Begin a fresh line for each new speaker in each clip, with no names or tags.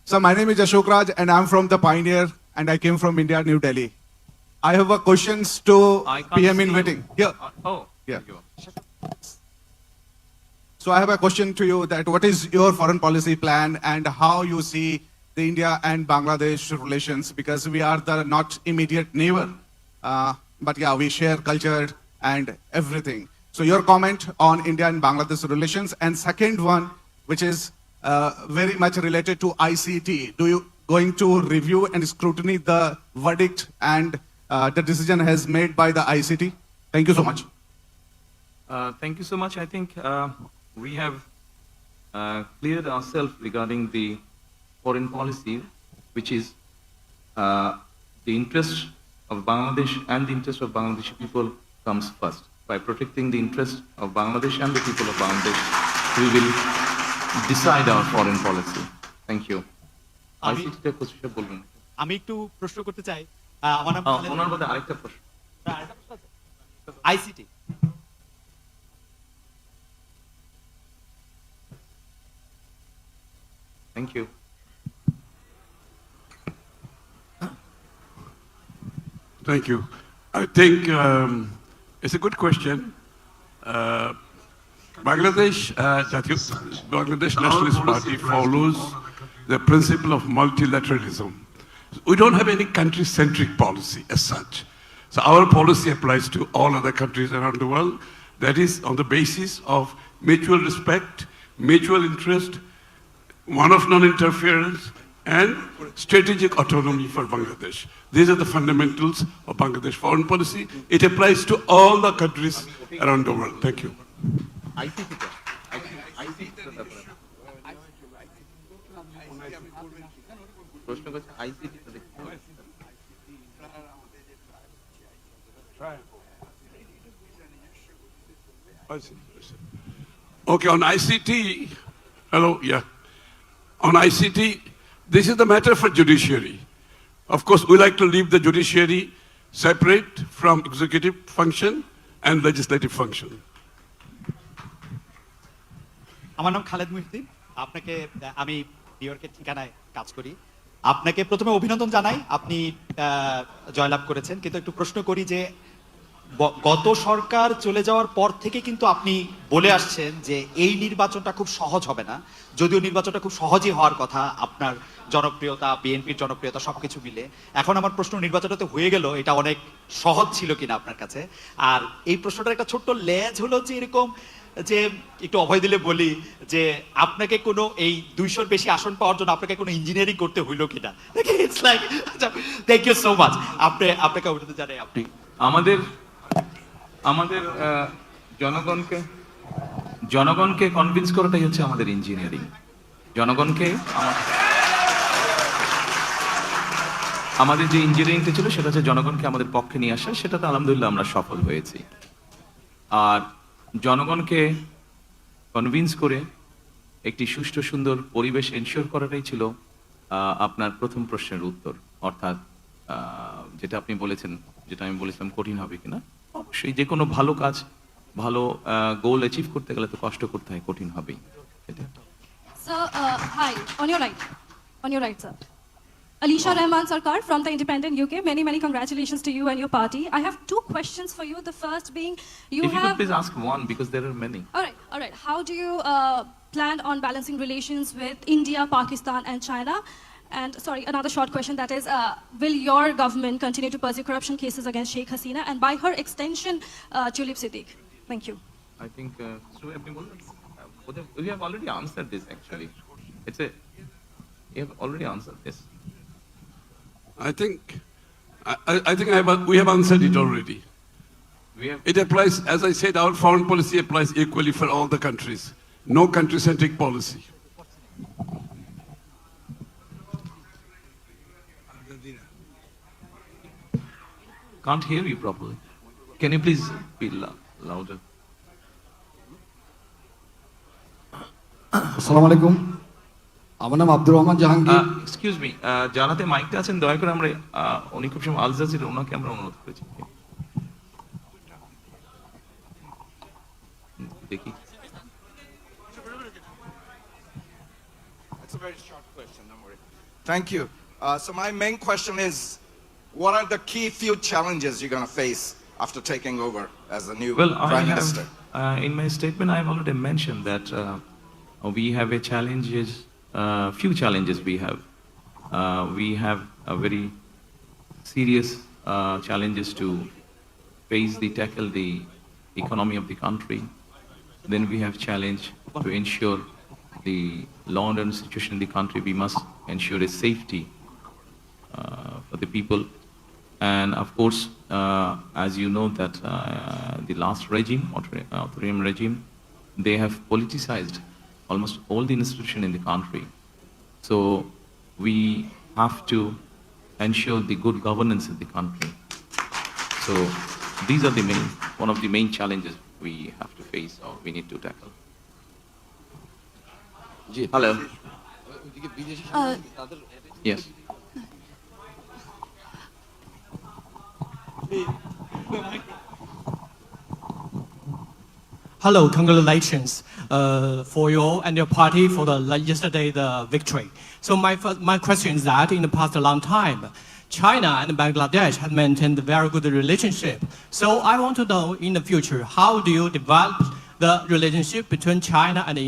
So my name is Ashok Raj and I'm from the Pioneer and I came from India, New Delhi. I have a questions to
I can't
PM
see
in
you.
waiting. Here.
Oh,
Yeah.
there you are.
So I have a question to you that what is your foreign policy plan and how you see the India and Bangladesh relations, because we are the not immediate neighbor, but yeah, we share culture and everything. So your comment on India and Bangladesh relations, and second one, which is very much related to ICT. Do you going to review and scrutiny the verdict and the decision has made by the ICT? Thank you so much.
Thank you so much. I think we have cleared ourselves regarding the foreign policy, which is the interest of Bangladesh and the interest of Bangladeshi people comes first. By protecting the interest of Bangladesh and the people of Bangladesh, we will decide our foreign policy. Thank you. ICT কিছু বলবেন?
আমি একটু প্রশ্ন করতে চাই। আমার নাম
ওনার মধ্যে আরেকটা প্রশ্ন।
ICT.
Thank you.
Thank you. I think it's a good question. Bangladesh Bangladesh Nationalist Party follows the principle of multilateralism. We don't have any country-centric policy as such. So our policy applies to all other countries around the world. That is on the basis of mutual respect, mutual interest, one of non-interference, and strategic autonomy for Bangladesh. These are the fundamentals of Bangladesh foreign policy. It applies to all the countries around the world. Thank you. Okay, on ICT, hello, yeah. On ICT, this is the matter for judiciary. Of course, we like to leave the judiciary separate from executive function and legislative function.
আমার নাম খালেদ মুহিউদ্দিন। আপনাকে আমি new ইয়র্কের ঠিকানায় কাজ করি। আপনাকে প্রথমে অভিনন্দন জানাই, আপনি জয়লাভ করেছেন। কিন্তু একটু প্রশ্ন করি যে গত সরকার চলে যাওয়ার পর থেকে কিন্তু আপনি বলে আসছেন যে এই নির্বাচনটা খুব সহজ হবে না, যদিও নির্বাচনটা খুব সহজই হওয়ার কথা, আপনার জনপ্রিয়তা, বিএনপির জনপ্রিয়তা সবকিছু মিলে। এখন আমার প্রশ্ন, নির্বাচনটা তো হয়ে গেল, এটা অনেক সহজ ছিল কিনা আপনার কাছে? আর এই প্রশ্নটার একটা ছোট্ট লেজ হলো যে এরকম যে একটু অভয় দিলে বলি যে আপনাকে কোনো এই 200-র বেশি আসন পাওয়ার জন্য আপনাকে কোনো ইঞ্জিনিয়ারিং করতে হইলো কিনা? It's like, thank you so much. আপনাকে অভিনন্দন জানাই। আপনি
আমাদের জনগণকে কনভিন্স করাটাই হচ্ছে আমাদের ইঞ্জিনিয়ারিং। জনগণকে আমাদের যে ইঞ্জিনিয়ারিংটা ছিল সেটা হচ্ছে জনগণকে আমাদের পক্ষে নিয়ে আসা, সেটাতে আলহামদুলিল্লাহ আমরা সফল হয়েছি। আর জনগণকে কনভিন্স করে একটি সুষ্ঠু সুন্দর পরিবেশ এনশিওর করাটাই ছিল আপনার প্রথম প্রশ্নের উত্তর। অর্থাৎ যেটা আপনি বলেছেন, যেটা আমি বলেছিলাম কঠিন হবে কিনা, অবশ্যই যে কোনো ভালো কাজ, ভালো গোল অ্যাচিভ করতে গেলে তো কষ্ট করতে হয়, কঠিন হবেই।
So, hi, on your right, sir. Alisha Rahman Sarkar from the Independent UK. Many congratulations to you and your party. I have two questions for you. The first being,
If you could please ask one, because there are many.
All right. How do you plan on balancing relations with India, Pakistan, and China? And sorry, another short question, that is, will your government continue to pursue corruption cases against Sheikh Hasina and by her extension, Tulip Siddiq? Thank you.
I think we have already answered this actually. You have already answered this.
I think we have answered it already. It applies, as I said, our foreign policy applies equally for all the countries. No country-centric policy.
Can't hear you properly. Can you please be louder?
আসসালামু আলাইকুম, আমার নাম Abdur Rahman Jahangir.
Excuse me, জানাতে মাইকটা আছেন, দয়া করে আমরা উনি খুব সময় আল জাজিরা, ওনাকে আমরা অনুরোধ করেছি। দেখি।
It's a very short question.
Thank you. So my main question is, what are the key few challenges you're going to face after taking over as the new
Well, I
Prime Minister?
have, in my statement, I have already mentioned that we have few challenges we have. We have a very serious challenges to tackle the economy of the country. Then we have challenge to ensure the law and order situation in the country. We must ensure a safety for the people. And of course, as you know that the last regime, authoritarian regime, they have politicized almost all the institutions in the country. So we have to ensure the good governance in the country. So these are one of the main challenges we have to face or we need to tackle. Hello. Yes.
Hello, congratulations for you and your party for the victory. So my question is that in the past long time, China and Bangladesh have maintained a very good relationship. So I want to know in the future, how do you develop the relationship between China and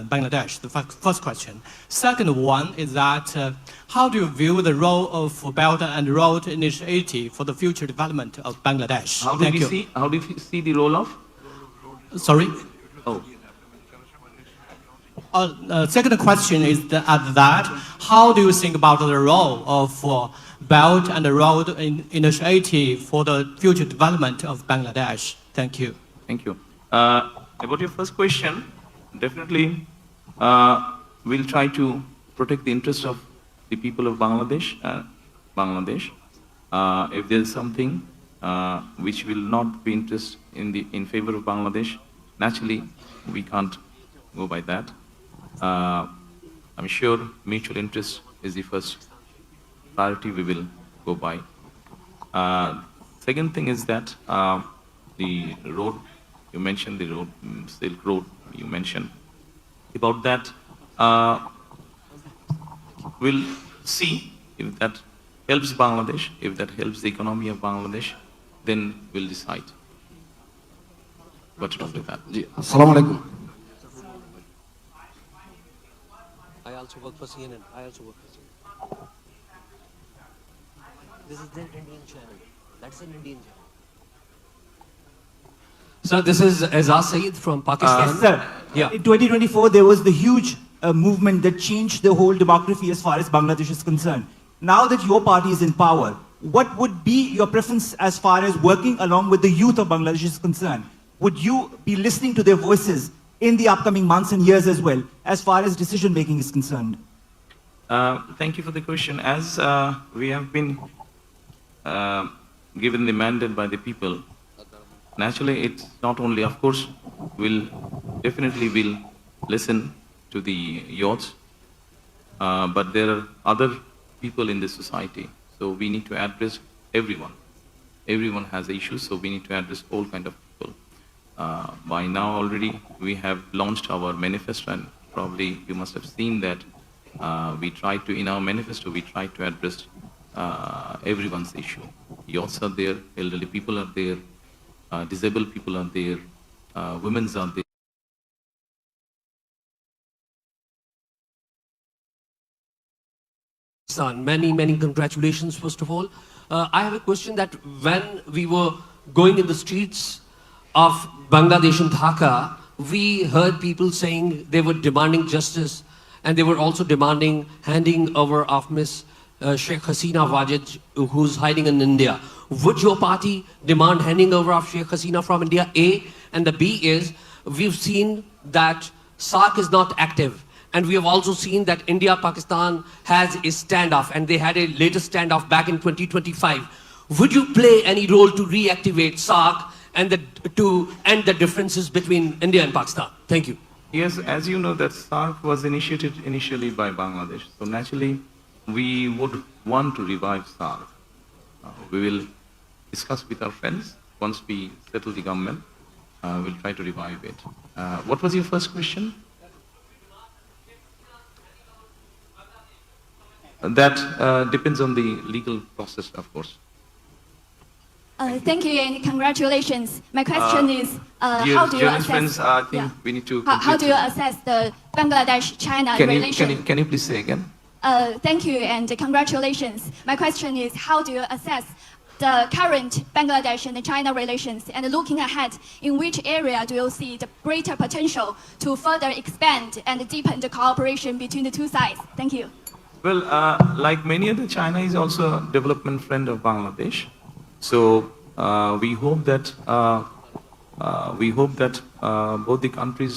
Bangladesh? The first question. Second one is that how do you view the role of Belt and Road Initiative for the future development of Bangladesh?
How do you see the role of?
Sorry?
Oh.
Second question is that how do you think about the role of Belt and Road Initiative for the future development of Bangladesh? Thank you.
Thank you. About your first question, definitely we'll try to protect the interests of the people of Bangladesh. If there's something which will not be in favor of Bangladesh, naturally we can't go by that. I'm sure mutual interest is the first priority we will go by. Second thing is that the road, you mentioned the road, Silk Road, you mentioned. About that, we'll see if that helps Bangladesh, if that helps the economy of Bangladesh, then we'll decide what to do with that.
আসসালামু আলাইকুম।
I also work for CNN. This is their Indian channel. That's an Indian channel. So this is Azaz Saeed from Pakistan.
Yes, sir.
Yeah.
In 2024, there was the huge movement that changed the whole demography as far as Bangladesh is concerned. Now that your party is in power, what would be your preference as far as working along with the youth of Bangladesh is concerned? Would you be listening to their voices in the upcoming months and years as well, as far as decision making is concerned?
Thank you for the question. As we have been given the mandate by the people, naturally it's not only, of course, we'll definitely will listen to the youth, but there are other people in the society, so we need to address everyone. Everyone has issues, so we need to address all kind of people. By now already we have launched our manifesto, and probably you must have seen that in our manifesto we try to address everyone's issue. Youths are there, elderly people are there, disabled people are there, women are there.
Many congratulations, first of all. I have a question that when we were going in the streets of Bangladesh and Dhaka, we heard people saying they were demanding justice, and they were also demanding handing over of Miss Sheikh Hasina Wajid, who's hiding in India. Would your party demand handing over of Sheikh Hasina from India? A. And the B is, we've seen that SARC is not active. And we have also seen that India-Pakistan has a standoff, and they had a latest standoff back in 2025. Would you play any role to reactivate SARC and to end the differences between India and Pakistan? Thank you.
Yes, as you know, that SARC was initiated initially by Bangladesh. So naturally, we would want to revive SARC. We will discuss with our friends. Once we settle the government, we'll try to revive it. What was your first question? that depends on the legal process, of course.
Thank you and congratulations. My question is,
Dear
how do you
journalist
assess?
friends, I think we need to.
How do you
complete-
assess the Bangladesh-China
Can
relation?
you please say again?
Thank you and congratulations. My question is, how do you assess the current Bangladesh and China relations? And looking ahead, in which area do you see the greater potential to further expand and deepen the cooperation between the two sides? Thank you.
Well, like many other, China is also a development friend of Bangladesh. So we hope that both the countries,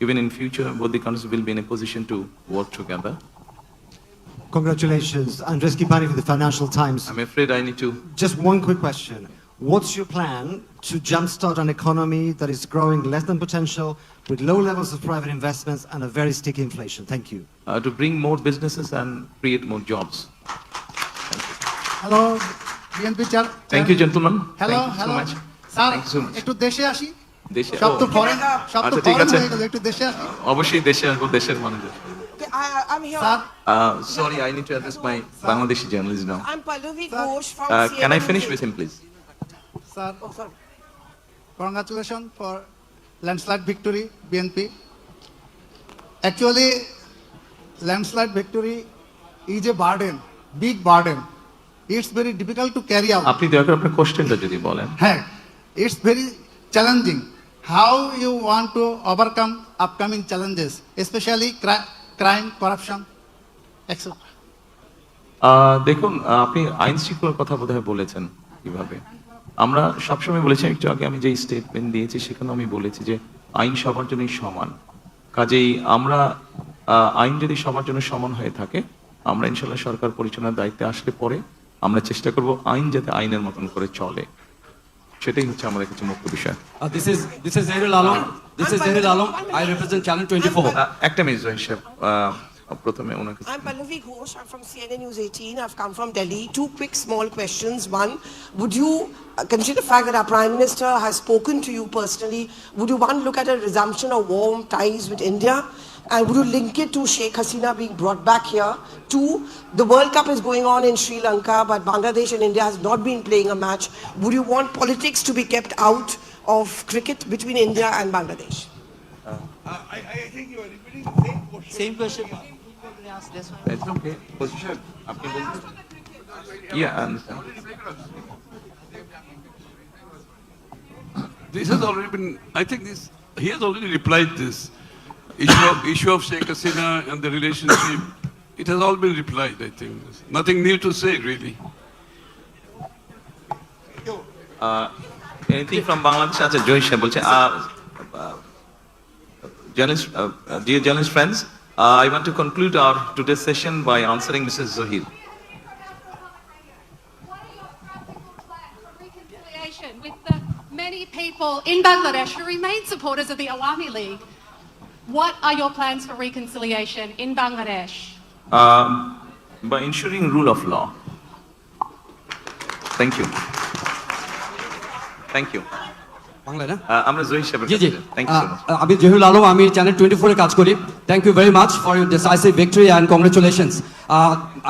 even in future, both the countries will be in a position to work together.
Congratulations. Andres Kipani from the Financial Times.
I'm afraid I need to.
Just one quick question. What's your plan to jumpstart an economy that is growing less than potential, with low levels of private investments and a very sticky inflation? Thank you.
To bring more businesses and create more jobs.
Hello BNP chair
Thank you, gentlemen.
Hello
Thank you so
hello
much.
Sir
Thank you so much.
একটু দেশে আসি
দেশে
সব তো
ও,
foreign সব তো
আচ্ছা, ঠিক
ফরেন
আছে।
হয়ে গেল একটু দেশে আসি
অবশ্যই দেশে আসবো, দেশের মানুষের।
I'm here.
Sir
Sorry, I need to address my Bangladeshi journalist now.
I'm Pallavi Ghosh from
Can I
CNN
finish
News
with him, please?
Sir
Oh, sorry.
congratulations for landslide victory BNP. Actually, landslide victory is a burden, big burden. It's very difficult to carry out.
আপনি দয়া করে আপনার কোশ্চেনটা যদি বলেন।
হ্যাঁ, it's very challenging. How you want to overcome upcoming challenges, especially crime, corruption, etc.
দেখুন, আপনি আইন শৃঙ্খলার কথা বোধহয় বলেছেন কিভাবে। আমরা সবসময় বলেছি, একটু আগে আমি যে স্টেটমেন্ট দিয়েছি সেখানে আমি বলেছি যে আইন সবার জন্যই সমান। কাজেই আমরা আইন যদি সবার জন্য সমান হয়ে থাকে, আমরা ইনশাল্লাহ সরকার পরিচালনার দায়িত্বে আসলে পরে আমরা চেষ্টা করব আইন যাতে আইনের মতন করে চলে, সেটাই হচ্ছে আমাদের কাছে মুখ্য বিষয়।
This is Zahirul Alam. This is Zahirul Alam. I represent Channel 24.
একটা মিনিট জহির সাহেব, প্রথমে ওনাকে।
I'm Pallavi Ghosh. I'm from CNN News 18. I've come from Delhi. Two quick small questions. One, would you consider the fact that our Prime Minister has spoken to you personally? Would you one look at a resumption of warm ties with India? And would you link it to Sheikh Hasina being brought back here? Two, the World Cup is going on in Sri Lanka, but Bangladesh and India has not been playing a match. Would you want politics to be kept out of cricket between India and Bangladesh?
I think you are repeating the same question.
Same question.
It's okay. Position. আপনি বলুন। Yeah, I understand.
This has already been, I think this, he has already replied this. Issue of Sheikh Hasina and the relationship, it has all been replied, I think. Nothing new to say, really.
Anything from Bangladesh? আচ্ছা, জহির সাহেব বলছে, dear journalist friends, I want to conclude our today's session by answering Mrs. Zohir.
What are your plans for reconciliation with the many people in Bangladesh who remain supporters of the Awami League? What are your plans for reconciliation in Bangladesh?
By ensuring rule of law. Thank you. Thank you.
Bangla না?
আমরা জহির সাহেবের
জি জি
কাছে যাই। Thank you so much.
আমি জহিরুল আলম, আমি channel 24 এ কাজ করি। Thank you very much for your decisive victory and congratulations.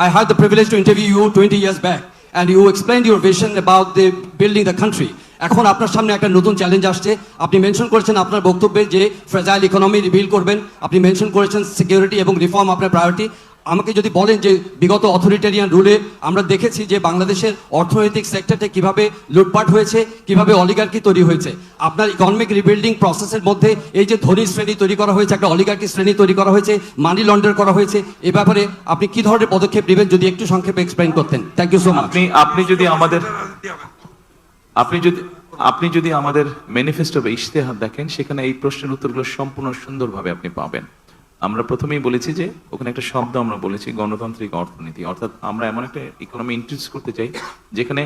I had the privilege to interview you 20 years back and you explained your vision about the building the country. এখন আপনার সামনে একটা নতুন চ্যালেঞ্জ আসছে। আপনি মেনশন করেছেন আপনার বক্তব্যে যে ফ্রেজাইল ইকোনমি রিবিল্ড করবেন। আপনি মেনশন করেছেন সিকিউরিটি এবং রিফর্ম আপনার প্রায়োরিটি। আমাকে যদি বলেন যে বিগত অথরিটেরিয়ান রুলে আমরা দেখেছি যে বাংলাদেশের অর্থনৈতিক সেক্টরটা কিভাবে লুটপাট হয়েছে, কিভাবে অলিগার্কি তৈরি হয়েছে। আপনার ইকোনমিক রিবিল্ডিং প্রসেসের মধ্যে এই যে ধনী শ্রেণী তৈরি করা হয়েছে, একটা অলিগার্কি শ্রেণী তৈরি করা হয়েছে, মানি লন্ডার করা হয়েছে, এ ব্যাপারে আপনি কি ধরনের পদক্ষেপ নেবেন যদি একটু সংক্ষেপে এক্সপ্লেইন করতেন। Thank you so much.
আপনি যদি আমাদের ম্যানিফেস্টো বা ইশতেহার দেখেন, সেখানে এই প্রশ্নের উত্তরগুলো সম্পূর্ণ সুন্দরভাবে আপনি পাবেন। আমরা প্রথমেই বলেছি যে ওখানে একটা শব্দ আমরা বলেছি গণতান্ত্রিক অর্থনীতি, অর্থাৎ আমরা এমন একটা ইকোনমি ইন্ট্রোডিউস করতে চাই যেখানে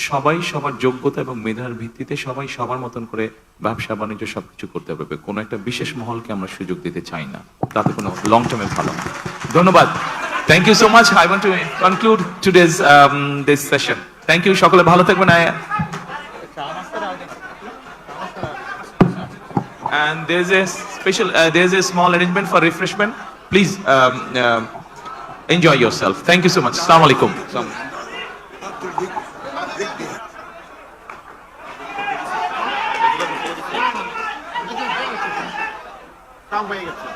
সবাই সবার যোগ্যতা এবং মেধার ভিত্তিতে সবাই সবার মতন করে ব্যবসা বাণিজ্য সবকিছু করতে পারবে। কোনো একটা বিশেষ মহলকে আমরা সুযোগ দিতে চাই না, তাতে কোনো লং টার্মে ভালো না। ধন্যবাদ। Thank you so much. I want to conclude today's this session. Thank you. সকলে ভালো থাকবেন। And there's a small arrangement for refreshment. Please enjoy yourself. Thank you so much. আসসালামু আলাইকুম।
কাম হয়ে গেছে।